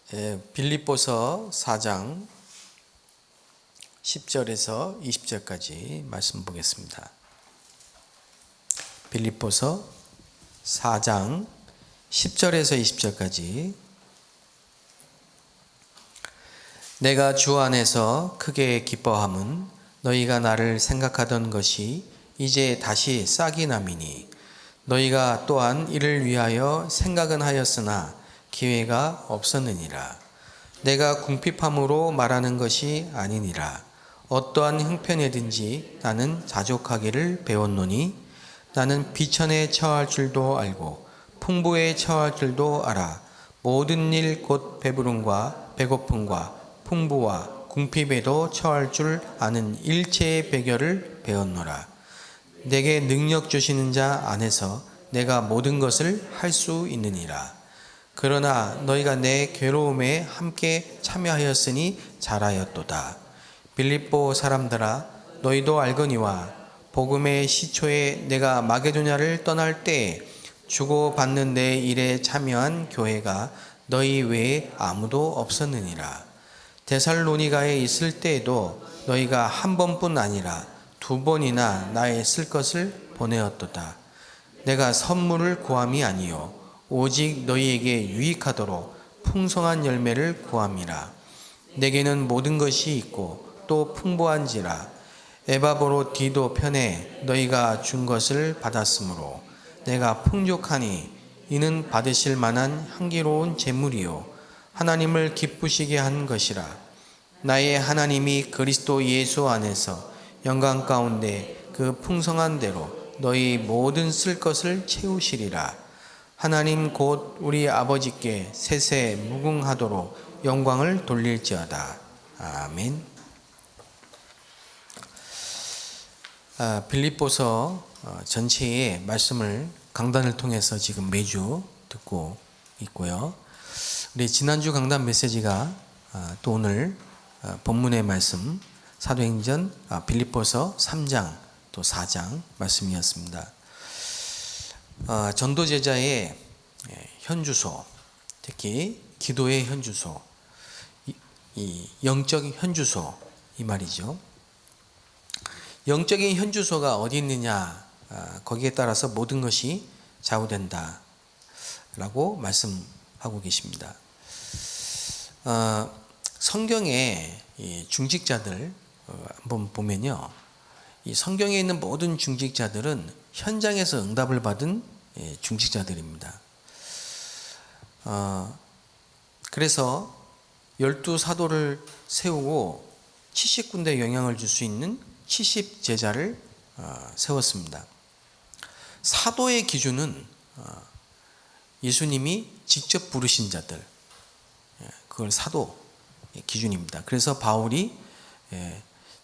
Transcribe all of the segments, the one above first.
빌립보서 4장 10절에서 20절까지 말씀 보겠습니다. 빌립보서 4장 10절에서 20절까지. 내가 주 안에서 크게 기뻐함은 너희가 나를 생각하던 것이 이제 다시 싹이 남이니 너희가 또한 이를 위하여 생각은 하였으나 기회가 없었느니라. 내가 궁핍함으로 말하는 것이 아니니라. 어떠한 형편이든지 나는 자족하기를 배웠노니 나는 비천에 처할 줄도 알고 풍부에 처할 줄도 알아. 모든 일 곧 배부름과 배고픔과 풍부와 궁핍에도 처할 줄 아는 일체의 비결을 배웠노라. 내게 능력 주시는 자 안에서 내가 모든 것을 할 수 있느니라. 그러나 너희가 내 괴로움에 함께 참여하였으니 잘하였도다. 빌립보 사람들아, 너희도 알거니와 복음의 시초에 내가 마게도냐를 떠날 때에 주고받는 내 일에 참여한 교회가 너희 외에 아무도 없었느니라. 데살로니가에 있을 때에도 너희가 한 번뿐 아니라 두 번이나 나의 쓸 것을 보내었도다. 내가 선물을 구함이 아니요 오직 너희에게 유익하도록 풍성한 열매를 구함이라. 내게는 모든 것이 있고 또 풍부한지라. 에바브로디도 편에 너희가 준 것을 받았으므로 내가 풍족하니 이는 받으실 만한 향기로운 제물이요 하나님을 기쁘시게 한 것이라. 나의 하나님이 그리스도 예수 안에서 영광 가운데 그 풍성한 대로 너희 모든 쓸 것을 채우시리라. 하나님 곧 우리 아버지께 세세 무궁하도록 영광을 돌릴지어다. 아멘. 빌립보서 전체의 말씀을 강단을 통해서 지금 매주 듣고 있고요. 우리 지난주 강단 메시지가 또 오늘 본문의 말씀 사도행전 빌립보서 3장 또 4장 말씀이었습니다. 전도제자의 현주소, 특히 기도의 현주소, 이 영적 현주소, 이 말이죠. 영적인 현주소가 어디 있느냐, 거기에 따라서 모든 것이 좌우된다 라고 말씀하고 계십니다. 성경의 중직자들 한번 보면요, 이 성경에 있는 모든 중직자들은 현장에서 응답을 받은 중직자들입니다. 그래서 12사도를 세우고 70군데 영향을 줄 수 있는 70제자를 세웠습니다. 사도의 기준은 예수님이 직접 부르신 자들, 그걸 사도 기준입니다. 그래서 바울이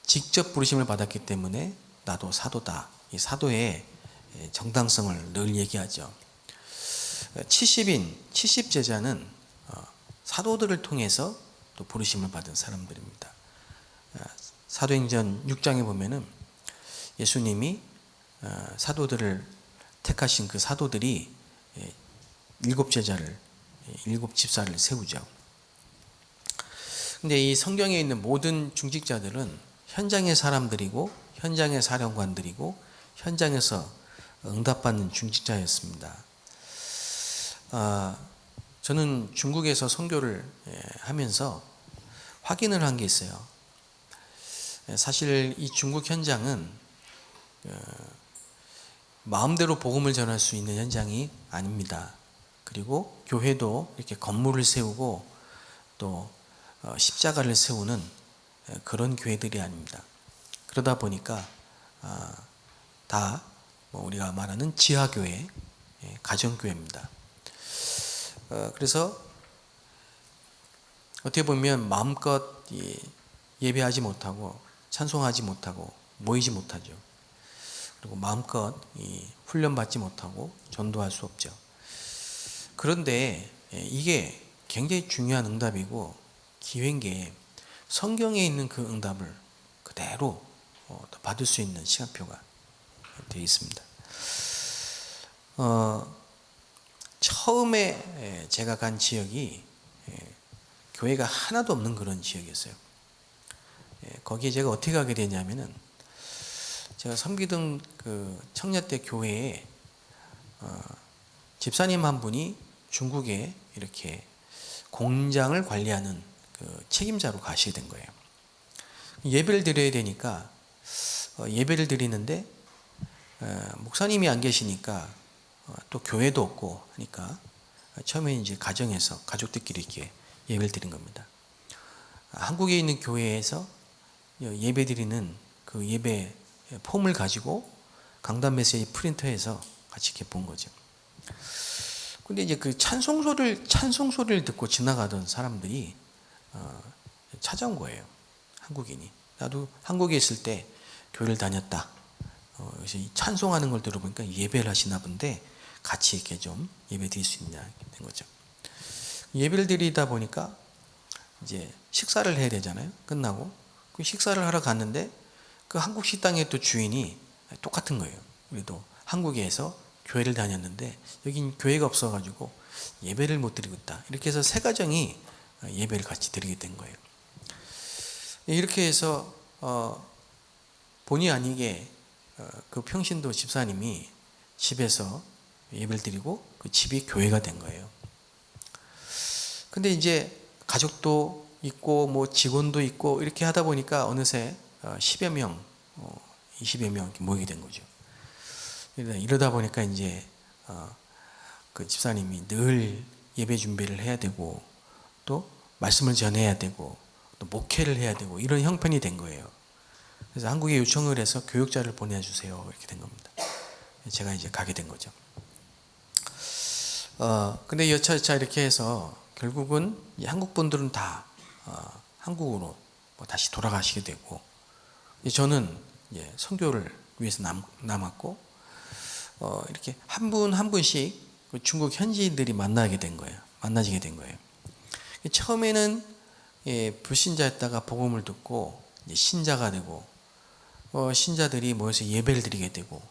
직접 부르심을 받았기 때문에 나도 사도다. 이 사도의 정당성을 늘 얘기하죠. 70제자는 사도들을 통해서 또 부르심을 받은 사람들입니다. 사도행전 6장에 보면은 예수님이 사도들을 택하신 그 사도들이 7제자를, 7집사를 세우죠. 근데 이 성경에 있는 모든 중직자들은 현장의 사람들이고 현장의 사령관들이고 현장에서 응답받는 중직자였습니다. 저는 중국에서 선교를 하면서 확인을 한 게 있어요. 사실 이 중국 현장은 마음대로 복음을 전할 수 있는 현장이 아닙니다. 그리고 교회도 이렇게 건물을 세우고 또 십자가를 세우는 그런 교회들이 아닙니다. 그러다 보니까 다 우리가 말하는 지하교회, 가정교회입니다. 그래서 어떻게 보면 마음껏 예배하지 못하고 찬송하지 못하고 모이지 못하죠. 그리고 마음껏 훈련받지 못하고 전도할 수 없죠. 그런데 이게 굉장히 중요한 응답이고 기회인 게 성경에 있는 그 응답을 그대로 받을 수 있는 시간표가 되어 있습니다. 처음에 제가 간 지역이 교회가 하나도 없는 그런 지역이었어요. 거기에 제가 어떻게 가게 되냐면은, 제가 섬기던 그 청년대 교회에 집사님 한 분이 중국에 이렇게 공장을 관리하는 그 책임자로 가시게 된 거예요. 예배를 드려야 되니까 예배를 드리는데 목사님이 안 계시니까 또 교회도 없고 하니까 처음에 이제 가정에서 가족들끼리 이렇게 예배를 드린 겁니다. 한국에 있는 교회에서 예배 드리는 그 예배 폼을 가지고 강단 메시지 프린터에서 같이 이렇게 본 거죠. 근데 이제 그 찬송 소리를 듣고 지나가던 사람들이 찾아온 거예요. 한국인이. 나도 한국에 있을 때 교회를 다녔다. 그래서 이 찬송하는 걸 들어보니까 예배를 하시나 본데 같이 이렇게 좀 예배 드릴 수 있냐 된 거죠. 예배를 드리다 보니까 이제 식사를 해야 되잖아요. 끝나고 그 식사를 하러 갔는데 그 한국 식당의 또 주인이 똑같은 거예요. 우리도 한국에서 교회를 다녔는데 여긴 교회가 없어가지고 예배를 못 드리고 있다. 이렇게 해서 세 가정이 예배를 같이 드리게 된 거예요. 이렇게 해서 본의 아니게 그 평신도 집사님이 집에서 예배를 드리고 그 집이 교회가 된 거예요. 근데 이제 가족도 있고 뭐 직원도 있고 이렇게 하다 보니까 어느새 10여 명, 20여 명 이렇게 모이게 된 거죠. 이러다 보니까 이제 그 집사님이 늘 예배 준비를 해야 되고 또 말씀을 전해야 되고 또 목회를 해야 되고 이런 형편이 된 거예요. 그래서 한국에 요청을 해서 교육자를 보내주세요 이렇게 된 겁니다. 제가 이제 가게 된 거죠. 근데 여차저차 이렇게 해서 결국은 한국 분들은 다 한국으로 다시 돌아가시게 되고 저는 선교를 위해서 남았고 이렇게 한 분 한 분씩 중국 현지인들이 만나지게 된 거예요. 처음에는 불신자였다가 복음을 듣고 신자가 되고 신자들이 모여서 예배를 드리게 되고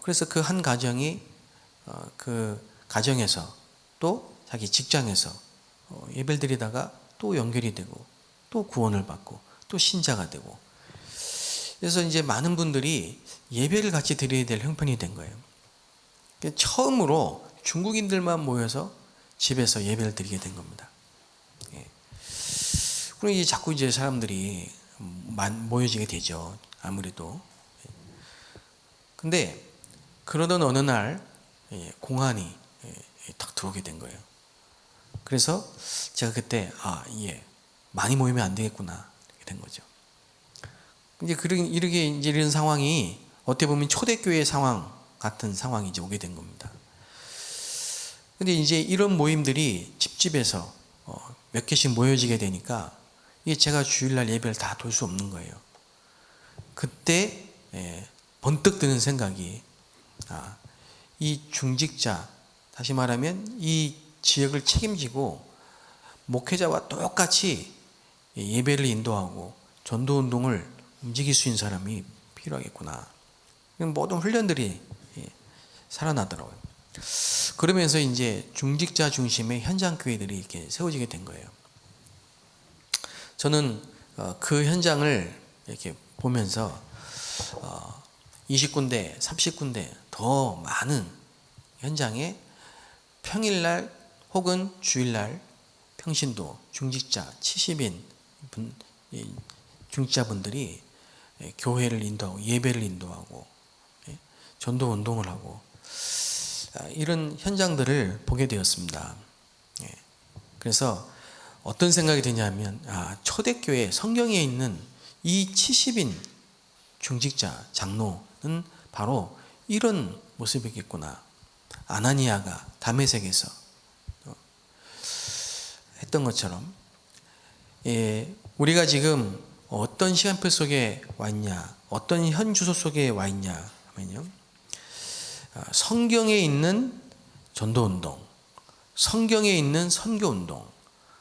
그래서 그 한 가정이 그 가정에서 또 자기 직장에서 예배를 드리다가 또 연결이 되고 또 구원을 받고 또 신자가 되고 그래서 이제 많은 분들이 예배를 같이 드려야 될 형편이 된 거예요. 처음으로 중국인들만 모여서 집에서 예배를 드리게 된 겁니다. 그럼 이제 자꾸 이제 사람들이 모여지게 되죠. 아무래도. 근데 그러던 어느 날 공안이 딱 들어오게 된 거예요. 그래서 제가 그때 많이 모이면 안 되겠구나 이렇게 된 거죠. 이제 이런 상황이 어떻게 보면 초대교회 상황 같은 상황이 이제 오게 된 겁니다. 근데 이제 이런 모임들이 집집에서 몇 개씩 모여지게 되니까 이게 제가 주일날 예배를 다 돌 수 없는 거예요. 그때 번뜩 드는 생각이 이 중직자, 다시 말하면 이 지역을 책임지고 목회자와 똑같이 예배를 인도하고 전도운동을 움직일 수 있는 사람이 필요하겠구나. 모든 훈련들이 살아나더라고요. 그러면서 이제 중직자 중심의 현장 교회들이 이렇게 세워지게 된 거예요. 저는 그 현장을 이렇게 보면서 20군데, 30군데 더 많은 현장에 평일날 혹은 주일날 평신도, 중직자, 70인 중직자분들이 교회를 인도하고 예배를 인도하고 전도 운동을 하고 이런 현장들을 보게 되었습니다. 그래서 어떤 생각이 드냐면 초대교회 성경에 있는 이 70인 중직자 장로는 바로 이런 모습이겠구나. 아나니아가 다메섹에서 했던 것처럼 우리가 지금 어떤 시간표 속에 와 있냐, 어떤 현 주소 속에 와 있냐 하면요, 성경에 있는 전도운동, 성경에 있는 선교운동,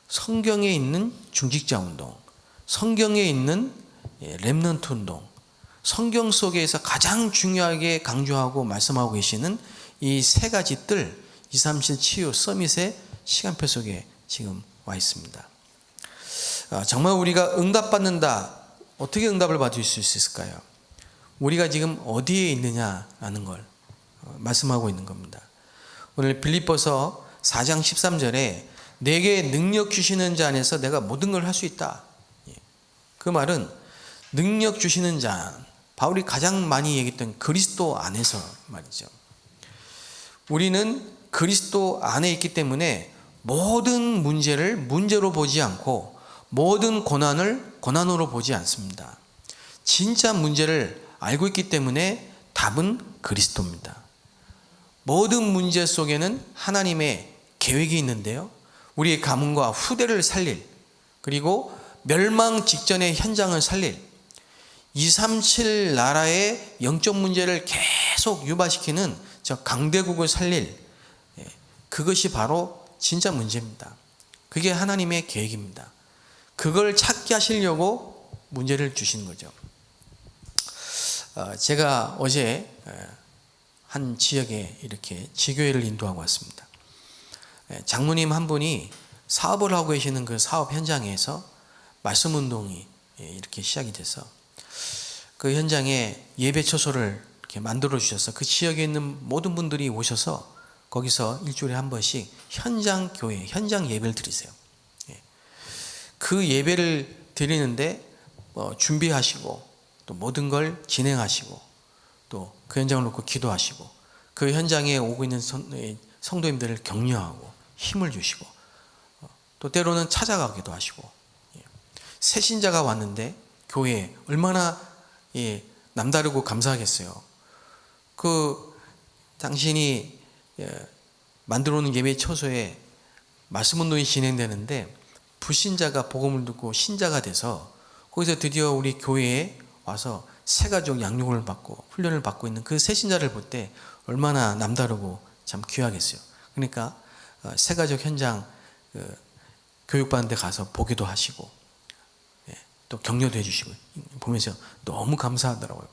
성경에 있는 중직자 운동, 성경에 있는 렘넌트 운동, 성경 속에서 가장 중요하게 강조하고 말씀하고 계시는 이 세 가지 뜰 237 치유 서밋의 시간표 속에 지금 와 있습니다. 정말 우리가 응답받는다, 어떻게 응답을 받을 수 있을까요? 우리가 지금 어디에 있느냐라는 걸 말씀하고 있는 겁니다. 오늘 빌립보서 4장 13절에 내게 능력 주시는 자 안에서 내가 모든 걸 할 수 있다. 그 말은 능력 주시는 자, 바울이 가장 많이 얘기했던 그리스도 안에서 말이죠. 우리는 그리스도 안에 있기 때문에 모든 문제를 문제로 보지 않고 모든 고난을 고난으로 보지 않습니다. 진짜 문제를 알고 있기 때문에 답은 그리스도입니다. 모든 문제 속에는 하나님의 계획이 있는데요, 우리의 가문과 후대를 살릴, 그리고 멸망 직전의 현장을 살릴 237 나라의 영적 문제를 계속 유발시키는 저 강대국을 살릴, 그것이 바로 진짜 문제입니다. 그게 하나님의 계획입니다. 그걸 찾게 하시려고 문제를 주신 거죠. 제가 어제 한 지역에 이렇게 지교회를 인도하고 왔습니다. 장로님 한 분이 사업을 하고 계시는 그 사업 현장에서 말씀 운동이 이렇게 시작이 돼서 그 현장에 예배 처소를 이렇게 만들어 주셔서 그 지역에 있는 모든 분들이 오셔서 거기서 일주일에 한 번씩 현장 교회, 현장 예배를 드리세요. 그 예배를 드리는데 준비하시고 또 모든 걸 진행하시고 또 그 현장을 놓고 기도하시고 그 현장에 오고 있는 성도님들을 격려하고 힘을 주시고 또 때로는 찾아가기도 하시고, 새신자가 왔는데 교회에 얼마나 남다르고 감사하겠어요. 그 당신이 만들어 놓은 예배 처소에 말씀 운동이 진행되는데 불신자가 복음을 듣고 신자가 돼서 거기서 드디어 우리 교회에 와서 새가족 양육을 받고 훈련을 받고 있는 그 새신자를 볼 때 얼마나 남다르고 참 귀하겠어요. 그러니까 새가족 현장 교육받는 데 가서 보기도 하시고 또 격려도 해주시고 보면서 너무 감사하더라고요.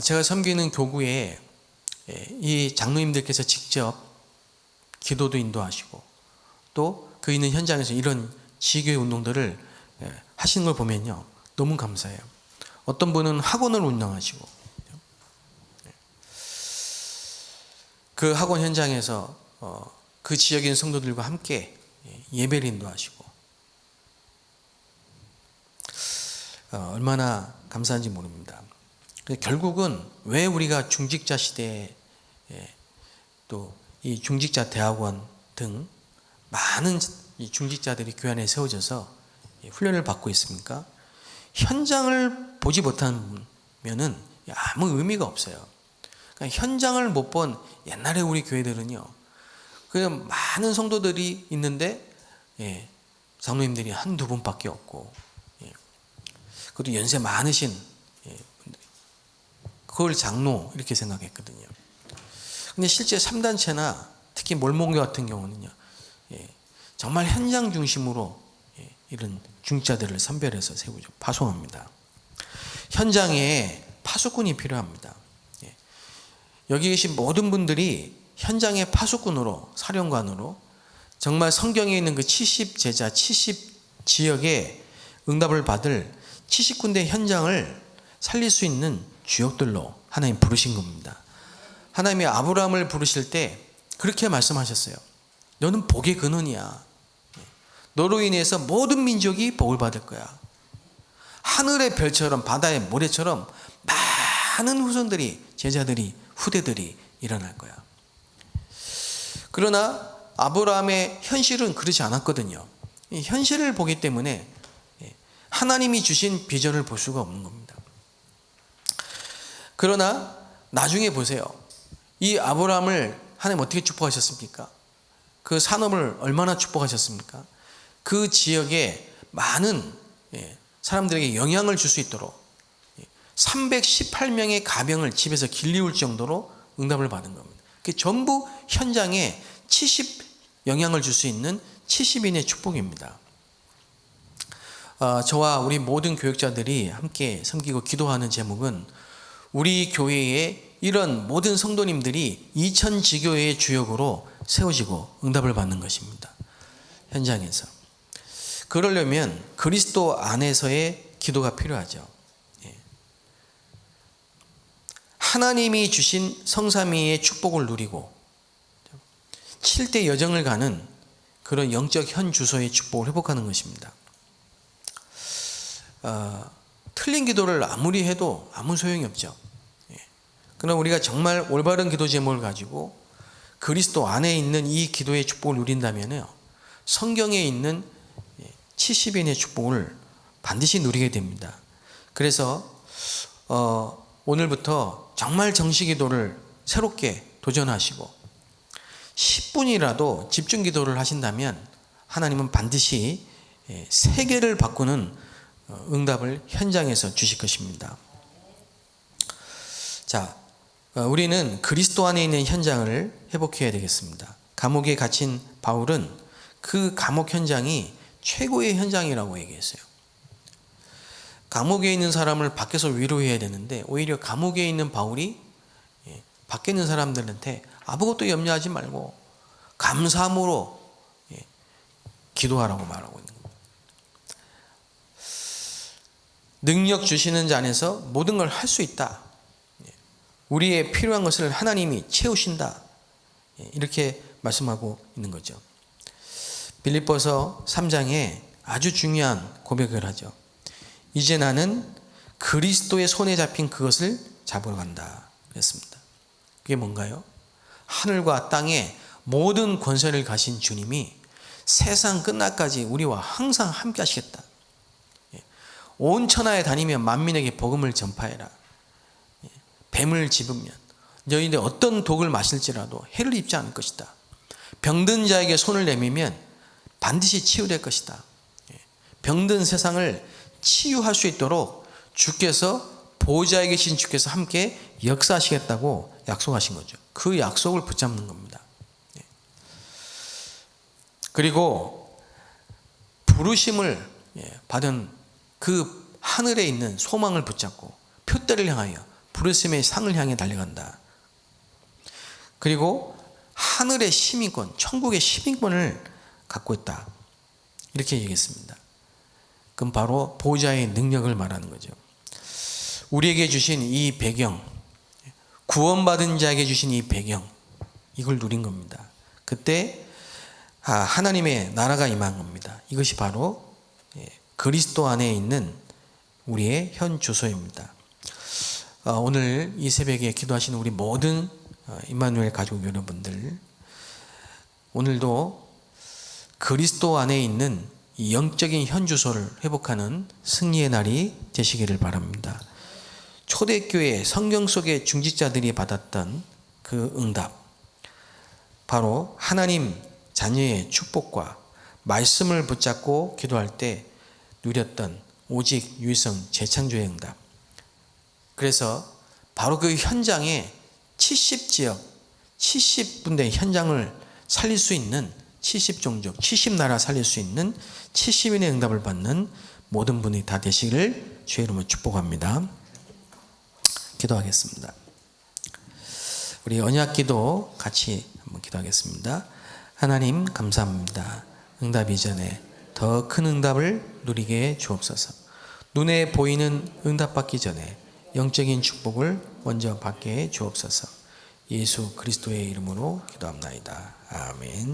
제가 섬기는 교구에 이 장로님들께서 직접 기도도 인도하시고 또 그 있는 현장에서 이런 지교회 운동들을 하시는 걸 보면요, 너무 감사해요. 어떤 분은 학원을 운영하시고 그 학원 현장에서 그 지역에 있는 성도들과 함께 예배를 인도하시고 얼마나 감사한지 모릅니다. 결국은 왜 우리가 중직자 시대에 또 이 중직자 대학원 등 많은 이 중직자들이 교회 안에 세워져서 훈련을 받고 있습니까? 현장을 보지 못하면은 아무 의미가 없어요. 그러니까 현장을 못 본 옛날에 우리 교회들은요, 그냥 많은 성도들이 있는데 장로님들이 한두 분밖에 없고, 그것도 연세 많으신 분들이 그걸 장로 이렇게 생각했거든요. 근데 실제 3단체나 특히 몰몬교 같은 경우는요, 정말 현장 중심으로 이런 중직자들을 선별해서 세우죠. 파송합니다. 현장에 파수꾼이 필요합니다. 여기 계신 모든 분들이 현장의 파수꾼으로, 사령관으로 정말 성경에 있는 그 70제자, 70지역에 응답을 받을 70군데 현장을 살릴 수 있는 주역들로 하나님 부르신 겁니다. 하나님이 아브라함을 부르실 때 그렇게 말씀하셨어요. 너는 복의 근원이야. 너로 인해서 모든 민족이 복을 받을 거야. 하늘의 별처럼 바다의 모래처럼 많은 후손들이, 제자들이, 후대들이 일어날 거야. 그러나 아브라함의 현실은 그렇지 않았거든요. 이 현실을 보기 때문에 하나님이 주신 비전을 볼 수가 없는 겁니다. 그러나 나중에 보세요. 이 아브라함을 하나님 어떻게 축복하셨습니까? 그 산업을 얼마나 축복하셨습니까? 그 지역에 많은 사람들에게 영향을 줄 수 있도록 318명의 가병을 집에서 길리울 정도로 응답을 받은 겁니다. 그게 전부 현장에 70 영향을 줄 수 있는 70인의 축복입니다. 저와 우리 모든 교육자들이 함께 섬기고 기도하는 제목은 우리 교회에 이런 모든 성도님들이 2000지교회의 주역으로 세워지고 응답을 받는 것입니다. 현장에서. 그러려면 그리스도 안에서의 기도가 필요하죠. 하나님이 주신 성삼위의 축복을 누리고 7대 여정을 가는 그런 영적 현 주소의 축복을 회복하는 것입니다. 틀린 기도를 아무리 해도 아무 소용이 없죠. 그러나 우리가 정말 올바른 기도 제목을 가지고 그리스도 안에 있는 이 기도의 축복을 누린다면요, 성경에 있는 70인의 축복을 반드시 누리게 됩니다. 그래서 오늘부터 정말 정식 기도를 새롭게 도전하시고 10분이라도 집중 기도를 하신다면 하나님은 반드시 세계를 바꾸는 응답을 현장에서 주실 것입니다. 자, 우리는 그리스도 안에 있는 현장을 회복해야 되겠습니다. 감옥에 갇힌 바울은 그 감옥 현장이 최고의 현장이라고 얘기했어요. 감옥에 있는 사람을 밖에서 위로해야 되는데 오히려 감옥에 있는 바울이 밖에 있는 사람들한테 아무것도 염려하지 말고 감사함으로 기도하라고 말하고 있는 겁니다. 능력 주시는 자 안에서 모든 걸 할 수 있다. 우리의 필요한 것을 하나님이 채우신다. 이렇게 말씀하고 있는 거죠. 빌립보서 3장에 아주 중요한 고백을 하죠. 이제 나는 그리스도의 손에 잡힌 그것을 잡으러 간다. 그랬습니다. 그게 뭔가요? 하늘과 땅의 모든 권세를 가신 주님이 세상 끝날까지 우리와 항상 함께 하시겠다. 온 천하에 다니며 만민에게 복음을 전파해라. 뱀을 집으면 너희들 어떤 독을 마실지라도 해를 입지 않을 것이다. 병든 자에게 손을 내밀면 반드시 치유될 것이다. 병든 세상을 치유할 수 있도록 주께서 보좌에 계신 주께서 함께 역사하시겠다고 약속하신 거죠. 그 약속을 붙잡는 겁니다. 그리고 부르심을 받은 그 하늘에 있는 소망을 붙잡고 표대를 향하여 부르심의 상을 향해 달려간다. 그리고 하늘의 시민권, 천국의 시민권을 갖고 있다. 이렇게 얘기했습니다. 그럼 바로 보호자의 능력을 말하는 거죠. 우리에게 주신 이 배경, 구원받은 자에게 주신 이 배경, 이걸 누린 겁니다. 그때 하나님의 나라가 임한 겁니다. 이것이 바로 그리스도 안에 있는 우리의 현 주소입니다. 오늘 이 새벽에 기도하시는 우리 모든 임마누엘 가족 여러분들, 오늘도 그리스도 안에 있는 이 영적인 현 주소를 회복하는 승리의 날이 되시기를 바랍니다. 초대교회 성경 속의 중직자들이 받았던 그 응답, 바로 하나님 자녀의 축복과 말씀을 붙잡고 기도할 때 누렸던 오직 유일성 재창조의 응답. 그래서 바로 그 현장에 70지역, 70군데 현장을 살릴 수 있는 70종족, 70나라 살릴 수 있는 70인의 응답을 받는 모든 분이 다 되시기를 주의 이름으로 축복합니다. 기도하겠습니다. 우리 언약기도 같이 한번 기도하겠습니다. 하나님 감사합니다. 응답 이전에 더 큰 응답을 누리게 주옵소서. 눈에 보이는 응답 받기 전에 영적인 축복을 먼저 받게 주옵소서. 예수 그리스도의 이름으로 기도합나이다. 아멘.